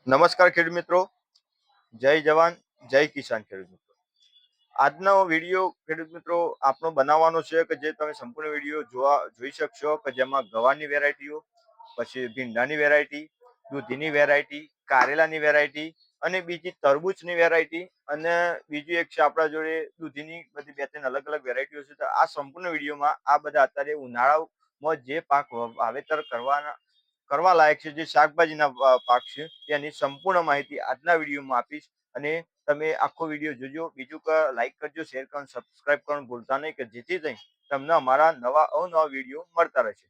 નમસ્કાર ખેડૂત મિત્રો, જય જવાન જય કિસાન ખેડૂત મિત્રો. આજનો વિડીયો ખેડૂત મિત્રો આપણો બનાવવાનો છે કે જે તમે સંપૂર્ણ વિડીયો જોઈ શકશો કે જેમાં ગવારની વેરાયટીઓ, પછી ભીંડાની વેરાયટી, દૂધીની વેરાયટી, કારેલાની વેરાયટી અને બીજી તરબૂચની વેરાયટી અને બીજું એક છે આપણા જોડે દૂધીની બધી બે ત્રણ અલગ અલગ વેરાયટીઓ છે. તો આ સંપૂર્ણ વિડીયોમાં આ બધા અત્યારે ઉનાળામાં જે પાક વાવેતર કરવા લાયક છે, જે શાકભાજીના પાક છે તેની સંપૂર્ણ માહિતી આજના વિડીયોમાં આપીશ. અને તમે આખો વિડીયો જોજો. બીજું કે લાઈક કરજો, શેર કરજો, સબસ્ક્રાઇબ કરવાનું ભૂલતા નહીં કે જેથી થઈ તમને અમારા અવનવા વિડીયો મળતા રહેશે.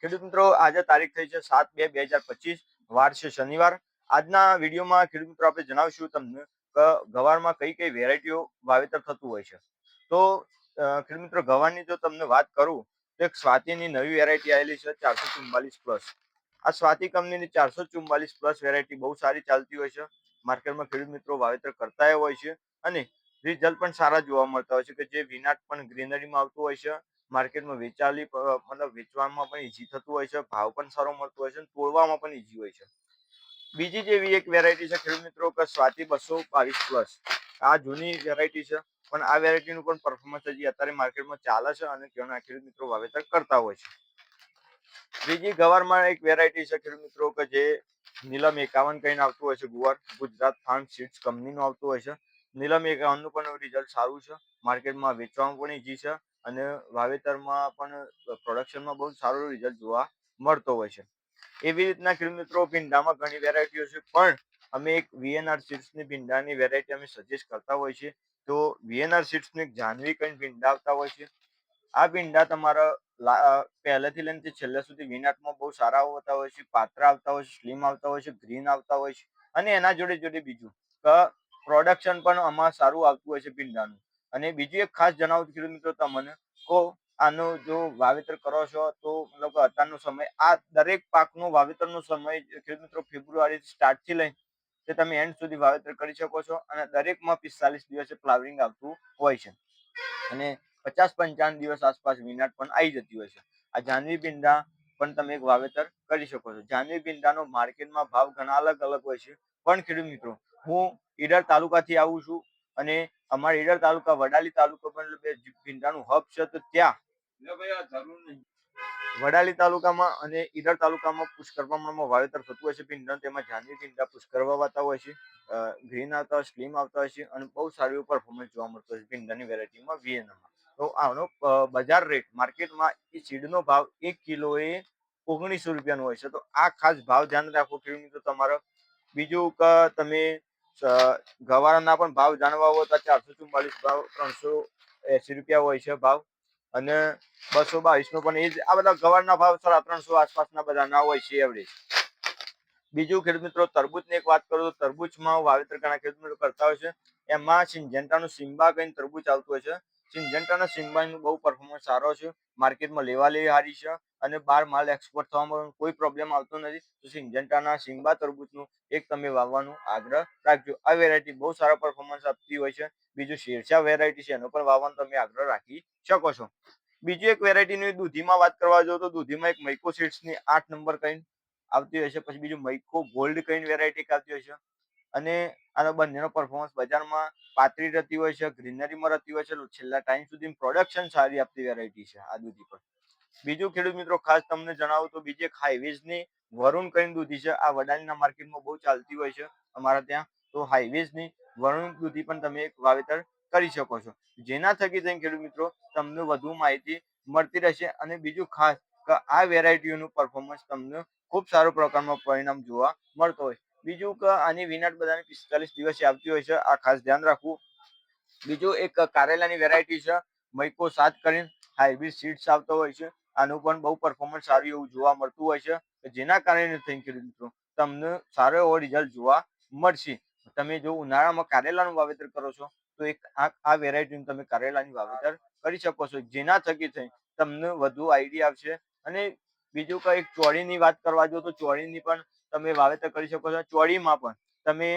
ખેડૂત મિત્રો, આજે તારીખ થઈ છે 7/2/2025, વાર છે શનિવાર. આજના વિડીયોમાં ખેડૂત મિત્રો આપણે જણાવીશું તમને કે ગવારમાં કઈ કઈ વેરાયટીઓ વાવેતર થતું હોય છે. તો ખેડૂત મિત્રો, ગવારની જો તમને વાત કરું તો એક સ્વાતિની નવી વેરાયટી આવેલી છે 444+. આ સ્વાતિ કંપનીની 444+ વેરાયટી બહુ સારી ચાલતી હોય છે. માર્કેટમાં ખેડૂત મિત્રો વાવેતર કરતા હોય છે અને રિઝલ્ટ પણ સારા જોવા મળતા હોય છે કે જે વિનાટ પણ ગ્રીનરીમાં આવતું હોય છે. માર્કેટમાં વેચવામાં પણ ઈઝી થતું હોય છે, ભાવ પણ સારો મળતો હોય છે, તોડવામાં પણ ઈઝી હોય છે. બીજી જેવી એક વેરાયટી છે ખેડૂત મિત્રો કે સ્વાતિ 222+. આ જૂની વેરાયટી છે, પણ આ વેરાયટીનું પણ પરફોર્મન્સ હજી અત્યારે માર્કેટમાં ચાલે છે અને ઘણા ખેડૂત મિત્રો વાવેતર કરતા હોય છે. બીજી ગવારમાં એક વેરાયટી છે ખેડૂત મિત્રો કે જે નીલમ 51 કહીને આવતું હોય છે. ગુવાર ગુજરાત ફાર્મ સીડ્સ કંપનીનું આવતું હોય છે. નીલમ 51 નું પણ રિઝલ્ટ સારું છે, માર્કેટમાં વેચવામાં પણ ઈઝી છે અને વાવેતરમાં પણ પ્રોડક્શનમાં બહુ સારું રિઝલ્ટ જોવા મળતો હોય છે. એવી રીતના ખેડૂત મિત્રો ભીંડામાં ઘણી વેરાયટીઓ છે, પણ અમે એક વીએનઆર સીડ્સની ભીંડાની વેરાયટી અમે સજેસ્ટ કરતા હોય છે. તો વીએનઆર સીડ્સની જાહ્નવી કઈ ભીંડા આવતા હોય છે. આ ભીંડા તમારા પહેલેથી લઈને છેલ્લે સુધી વિનાટમાં બહુ સારા આવતા હોય છે, પાત્રા આવતા હોય છે, સ્લીમ આવતા હોય છે, ગ્રીન આવતા હોય છે અને એના જોડે જોડે બીજું પ્રોડક્શન પણ આમાં સારું આવતું હોય છે ભીંડાનું. અને બીજું એક ખાસ જણાવું ખેડૂત મિત્રો તમને, તો આનું જો વાવેતર કરો છો તો મતલબ અત્યારનો સમય, આ દરેક પાકનું વાવેતરનો સમય ખેડૂત મિત્રો ફેબ્રુઆરી સ્ટાર્ટથી લઈને તે તમે એન્ડ સુધી વાવેતર કરી શકો છો અને દરેકમાં 45 દિવસે ફ્લાવરિંગ આવતું હોય છે અને 50-55 દિવસ આસપાસ વિનાટ પણ આવી જતી હોય છે. આ જાહ્નવી ભીંડા પણ તમે એક વાવેતર કરી શકો છો. જાહ્નવી ભીંડાનો માર્કેટમાં ભાવ ઘણા અલગ અલગ હોય છે, પણ ખેડૂત મિત્રો હું ઈડર તાલુકાથી આવું છું અને અમારા ઈડર તાલુકા વડાલી તાલુકો પણ ભીંડાનું હબ છે. તો ત્યાં વડાલી તાલુકામાં અને ઈડર તાલુકામાં પુષ્કળ પ્રમાણમાં વાવેતર થતું હોય છે ભીંડા. તેમાં જાહ્નવી ભીંડા પુષ્કળ વાવતા હોય છે, ગ્રીન આવતા હોય, સ્લીમ આવતા હોય છે અને બહુ સારું એવું પરફોર્મન્સ જોવા મળતું હોય છે ભીંડાની વેરાયટીમાં વીએનમાં. તો આનો બજાર રેટ માર્કેટમાં એ સીડનો ભાવ 1 કિલોએ 1900 રૂપિયાનો હોય છે. તો આ ખાસ ભાવ ધ્યાન રાખો ખેડૂત મિત્રો તમારો. બીજું કે તમે ગવારના પણ ભાવ જાણવા હોય તો 444 ભાવ 380 રૂપિયા હોય છે ભાવ, અને 222 નો પણ એ જ. આ બધા ગવારના ભાવ 350 આસપાસના બધા ના હોય છે એવરેજ. બીજું ખેડૂત મિત્રો તરબૂચની એક વાત કરું તો તરબૂચમાં વાવેતર ઘણા ખેડૂત મિત્રો કરતા હોય છે. એમાં સિંજેન્ટાનું સિમ્બા કઈ તરબૂચ આવતું હોય છે. સિંજેન્ટાના સિમ્બાનું બહુ પરફોર્મન્સ સારો છે, માર્કેટમાં લેવાલી સારી છે અને બહાર માલ એક્સપોર્ટ થવામાં કોઈ પ્રોબ્લેમ આવતો નથી. તો સિંજેન્ટાના સિમ્બા તરબૂચનું એક તમે વાવવાનું આગ્રહ રાખજો. આ વેરાયટી બહુ સારા પરફોર્મન્સ આપતી હોય છે. બીજું શેરશાહ વેરાયટી છે, એનો પણ વાવવાનો તમે આગ્રહ રાખી શકો છો. બીજી એક વેરાયટીની દૂધીમાં વાત કરવા જાવ તો દૂધીમાં એક મૈકો સીડ્સની 8 નંબર કઈ આવતી હોય છે. પછી બીજું મૈકો ગોલ્ડ કઈ વેરાયટી આવતી હોય છે અને આનો બંનેનો પરફોર્મન્સ બજારમાં પાતળી રહેતી હોય છે, ગ્રીનરીમાં રહેતી હોય છે, છેલ્લા ટાઈમ સુધી પ્રોડક્શન સારી આપતી વેરાયટી છે આ દૂધી પર. બીજું ખેડૂત મિત્રો ખાસ તમને જણાવું તો બીજી એક હાઈવેઝની વરુણ કઈ દૂધી છે. આ વડાલીના માર્કેટમાં બહુ ચાલતી હોય છે અમારા ત્યાં. તો હાઈવેઝની વરુણ દૂધી પણ તમે એક વાવેતર કરી શકો છો, જેના થકી થઈને ખેડૂત મિત્રો તમને વધુ માહિતી મળતી રહેશે. અને બીજું ખાસ કે આ વેરાયટીઓનું પરફોર્મન્સ તમને ખૂબ સારું પ્રકારમાં પરિણામ જોવા મળતો હોય. બીજું કે આની વિનાટ બધાને 45 દિવસે આવતી હોય છે, આ ખાસ ધ્યાન રાખવું. બીજું એક કારેલાની વેરાયટી છે મૈકો 7 કરીને, હાઇબ્રિડ સીડ્સ આવતો હોય છે. આનું પણ બહુ પરફોર્મન્સ સારું એવું જોવા મળતું હોય છે, જેના કારણે ખેડૂત મિત્રો તમને સારો એવો રિઝલ્ટ જોવા મળશે. તમે જો ઉનાળામાં કારેલાનું વાવેતર કરો છો તો એક આ વેરાયટીનું તમે કારેલાની વાવેતર કરી શકો છો, જેના થકી થઈ તમને વધુ આઈડિયા આવશે. અને બીજું કઈ ચોળીની વાત કરવા જો તો ચોળીની પણ તમે વાવેતર કરી શકો છો. ચોળીમાં પણ તમે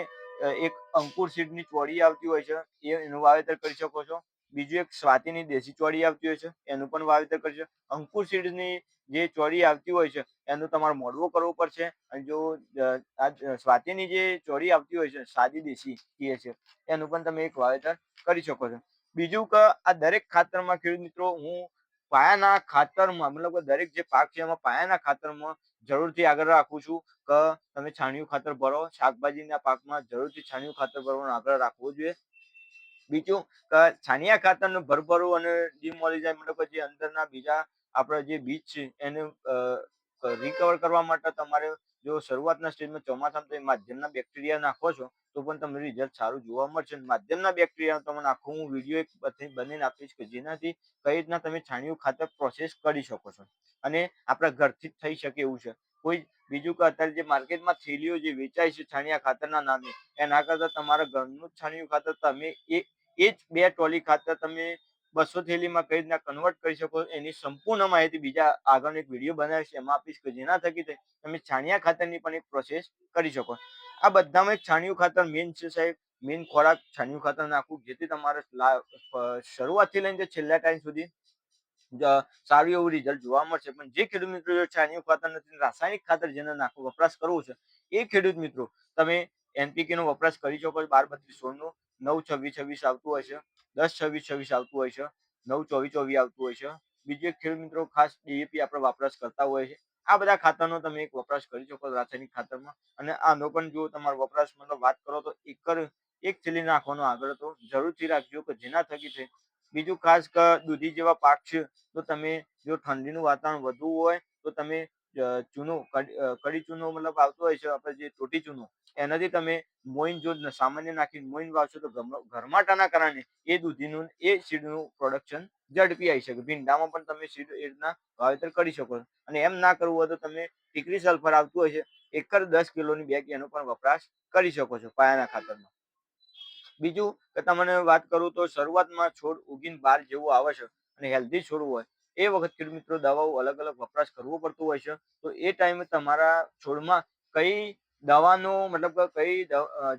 એક અંકુર સીડની ચોળી આવતી હોય છે, એનું વાવેતર કરી શકો છો. બીજું એક સ્વાતિની દેશી ચોળી આવતી હોય છે, એનું પણ વાવેતર કરી શકો. અંકુર સીડની જે ચોળી આવતી હોય છે એનું તમારે મોડવો કરવો પડશે. અને જો આ સ્વાતિની જે ચોળી આવતી હોય છે સાદી દેશી કહે છે, એનું પણ તમે એક વાવેતર કરી શકો છો. બીજું કે આ દરેક ખાતરમાં ખેડૂત મિત્રો હું પાયાના ખાતરમાં મતલબ દરેક જે પાક છે એમાં પાયાના ખાતરમાં જરૂરથી આગળ રાખું છું કે તમે છાણિયું ખાતર ભરો. શાકભાજીના પાકમાં જરૂરથી છાણિયું ખાતર ભરવાનો આગળ રાખવો જોઈએ. બીજું કે છાણિયા ખાતરનું ભરભરું અને ડિમોલી જાય મતલબ જે અંદરના બીજા આપણા જે બીજ છે એને રિકવર કરવા માટે તમારે જો શરૂઆતના સ્ટેજમાં ચોમાસામાં તમે માધ્યમના બેક્ટેરિયા નાખો છો તો પણ તમને રિઝલ્ટ સારું જોવા મળશે. માધ્યમના બેક્ટેરિયા તમને આખો હું વિડીયો એક બનાવીને આપીશ કે જેનાથી કઈ રીતના તમે છાણિયું ખાતર પ્રોસેસ કરી શકો છો અને આપણા ઘરથી જ થઈ શકે એવું છે. કોઈ બીજું કે અત્યારે જે માર્કેટમાં થેલીઓ જે વેચાય છે છાણિયા ખાતરના નામે, એના કરતા તમારા ઘરનું જ છાણિયું ખાતર તમે એ જ 2 ટ્રોલી ખાતર તમે 200 થેલીમાં કઈ રીતના કન્વર્ટ કરી શકો એની સંપૂર્ણ માહિતી બીજા આગળનો એક વિડીયો બનાવીશ એમાં આપીશ કે જેના થકી તમે છાણિયા ખાતરની પણ એક પ્રોસેસ કરી શકો. આ બધામાં એક છાણિયું ખાતર મેઇન છે સાહેબ. મેઇન ખોરાક છાણિયું ખાતર નાખવું જેથી તમારે શરૂઆતથી લઈને છેલ્લા ટાઈમ સુધી સારું એવું રિઝલ્ટ જોવા મળશે. પણ જે ખેડૂત મિત્રો છાણિયું ખાતર નથી, રાસાયણિક ખાતર જેને નાખવું વપરાશ કરવો છે એ ખેડૂત મિત્રો તમે એનપીકે નો વપરાશ કરી શકો છો. 12-32-16 નો 9-26-26 આવતું હોય છે, 10-26-26 આવતું હોય છે, 9-24-24 આવતું હોય છે. બીજું એક ખેડૂત મિત્રો ખાસ ડીએપી આપણે વપરાશ કરતા હોય છે. આ બધા ખાતરનો તમે એક વપરાશ કરી શકો રાસાયણિક ખાતરમાં. અને આનો પણ જો તમારો વપરાશ મતલબ વાત કરો તો એક થેલી નાખવાનો આગળ તો જરૂરથી રાખજો કે જેના થકી બીજું ખાસ કે દૂધી જેવા પાક છે તો તમે જો ઠંડીનું વાતાવરણ વધુ હોય તો તમે ચૂનો કડી ચૂનો મતલબ આવતો હોય છે આપણે જે ચોટી ચૂનો, એનાથી તમે મોઈન જો સામાન્ય નાખીને મોઈન વાવશો તો ગરમાટાના કારણે એ દૂધીનું એ સીડનું પ્રોડક્શન ઝડપી આવી શકે. ભીંડામાં પણ તમે સીડ એ રીતના વાવેતર કરી શકો છો. અને એમ ના કરવું હોય તો તમે ટીકરી સલ્ફર આવતું હોય છે, એકર 10 કિલોની બેગ એનો પણ વપરાશ કરી શકો છો પાયાના ખાતરમાં. બીજું કે તમને વાત કરું તો શરૂઆતમાં છોડ ઉગીને બહાર જેવું આવે છે અને હેલ્ધી છોડ હોય એ વખત ખેડૂત મિત્રો દવાઓ અલગ અલગ વપરાશ કરવો પડતો હોય છે. તો એ ટાઈમે તમારા છોડમાં કઈ દવાનો મતલબ કઈ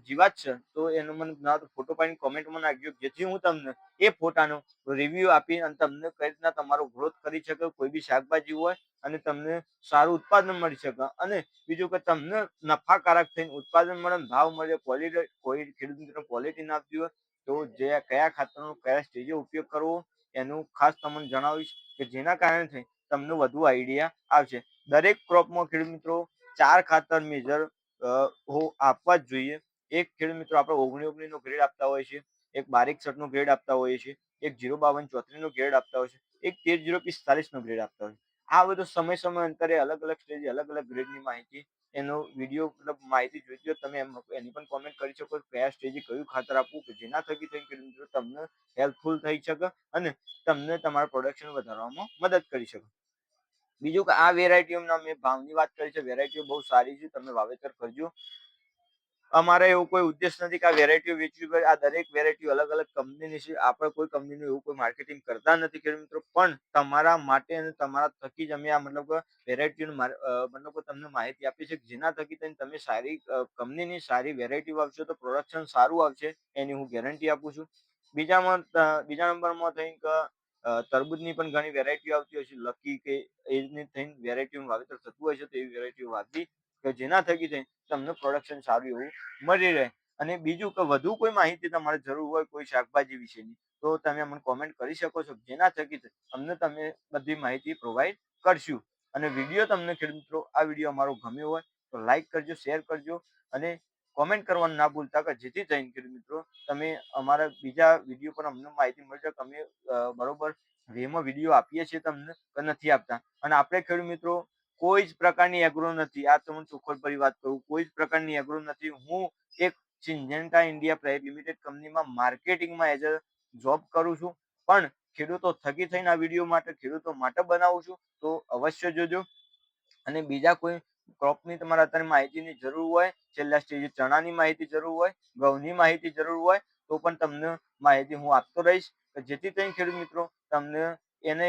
જીવાત છે તો એનો મને ના તો ફોટો પાડીને કોમેન્ટમાં નાખજો જેથી હું તમને એ ફોટાનો રિવ્યુ આપી અને તમને કઈ રીતના તમારો ગ્રોથ કરી શકે કોઈ બી શાકભાજી હોય અને તમને સારું ઉત્પાદન મળી શકે. અને બીજું કે તમને નફાકારક થઈને ઉત્પાદન મળે, ભાવ મળે, ક્વોલિટી કોઈ ખેડૂત મિત્રો ક્વોલિટી ના આપતી હોય તો જે કયા ખાતરનો કયા સ્ટેજે ઉપયોગ કરવો એનું ખાસ તમને જણાવીશ કે જેના કારણે તમને વધુ આઈડિયા આવશે. દરેક ક્રોપમાં ખેડૂત મિત્રો 4 ખાતર મેજર આપવા જ જોઈએ. એક ખેડૂત મિત્રો આપણે 19-19 નો ગ્રેડ આપતા હોય છે, એક 12-61 નો ગ્રેડ આપતા હોઈએ છીએ, એક 052-34 નો ગ્રેડ આપતા હોય છે, એક 13-045 નો ગ્રેડ આપતા હોય છે. આ બધું સમય અંતરે અલગ અલગ સ્ટેજે અલગ અલગ ગ્રેડની માહિતી એનો વિડીયો મતલબ માહિતી જોઈતી હોય તમે એની પણ કોમેન્ટ કરી શકો કયા સ્ટેજે કયું ખાતર આપવું કે જેના થકી તમને હેલ્પફુલ થઈ શકે અને તમને તમારા પ્રોડક્શન વધારવામાં મદદ કરી શકે. બીજું કે આ વેરાયટીઓના મેં ભાવની વાત કરી છે, વેરાયટીઓ બહુ સારી છે, તમે વાવેતર કરજો. અમારે એવું કોઈ ઉદ્દેશ નથી કે આ વેરાયટીઓ વેચવી પડે. આ દરેક વેરાયટીઓ અલગ અલગ કંપનીની છે. આપણે કોઈ કંપનીનું એવું કોઈ માર્કેટિંગ કરતા નથી ખેડૂત મિત્રો, પણ તમારા માટે અને તમારા થકી જ અમે આ મતલબ વેરાયટીનું મતલબ તમને માહિતી આપી છે જેના થકી તમે સારી કંપનીની સારી વેરાયટી વાવશો તો પ્રોડક્શન સારું આવશે એની હું ગેરંટી આપું છું. બીજા નંબરમાં થઈ કે તરબૂજની પણ ઘણી વેરાયટીઓ આવતી હોય છે, લકી કે એની થઈને વેરાયટીનું વાવેતર થતું હોય છે તો એવી વેરાયટીઓ વાવવી કે જેના થકી તમને પ્રોડક્શન સારું એવું મળી રહે. અને બીજું કે વધુ કોઈ માહિતી તમારે જરૂર હોય કોઈ શાકભાજી વિશેની તો તમે અમને કોમેન્ટ કરી શકો છો જેના થકી અમને તમે બધી માહિતી પ્રોવાઈડ કરશું. અને વિડીયો તમને ખેડૂત મિત્રો આ વિડીયો અમારો ગમ્યો હોય તો લાઈક કરજો, શેર કરજો અને કોમેન્ટ કરવાનું ના ભૂલતા કે જેથી થઈને ખેડૂત મિત્રો તમે અમારા બીજા વિડીયો પર અમને માહિતી મળશે કે અમે બરોબર વેમાં વિડીયો આપીએ છીએ તમને કે નથી આપતા. અને આપણે ખેડૂત મિત્રો કોઈ જ પ્રકારની એગ્રો નથી, આ તમને ચોખ્ખી વાત કરું, કોઈ જ પ્રકારની એગ્રો નથી. હું એક સિંજેન્ટા ઇન્ડિયા પ્રાઇવેટ લિમિટેડ કંપનીમાં માર્કેટિંગમાં એઝ અ જોબ કરું છું, પણ ખેડૂતો થકી થઈને આ વિડીયો માટે ખેડૂતો માટે બનાવું છું તો અવશ્ય જોજો. અને બીજા કોઈ ક્રોપની તમારે અત્યારે માહિતીની જરૂર હોય, છેલ્લા સ્ટેજે ચણાની માહિતી જરૂર હોય, ઘઉંની માહિતી જરૂર હોય તો પણ તમને માહિતી હું આપતો રહીશ કે જેથી કરીને ખેડૂત મિત્રો તમને એને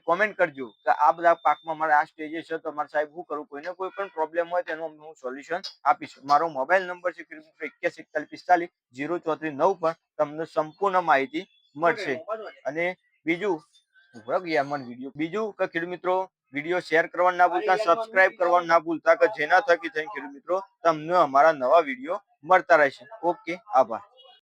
કોમેન્ટ કરજો કે આ બધા પાકમાં મારે આ સ્ટેજે છે તો મારે સાહેબ શું કરું, કોઈને કોઈ પણ પ્રોબ્લેમ હોય તેનું હું સોલ્યુશન આપીશ. મારો મોબાઈલ નંબર છે 8141450439 પર તમને સંપૂર્ણ માહિતી મળશે. અને બીજું બીજું કે ખેડૂત મિત્રો વિડીયો શેર કરવાનું ના ભૂલતા, સબસ્ક્રાઇબ કરવાનું ના ભૂલતા કે જેના થકી થઈને ખેડૂત મિત્રો તમને અમારા નવા વિડીયો મળતા રહેશે. ઓકે, આભાર.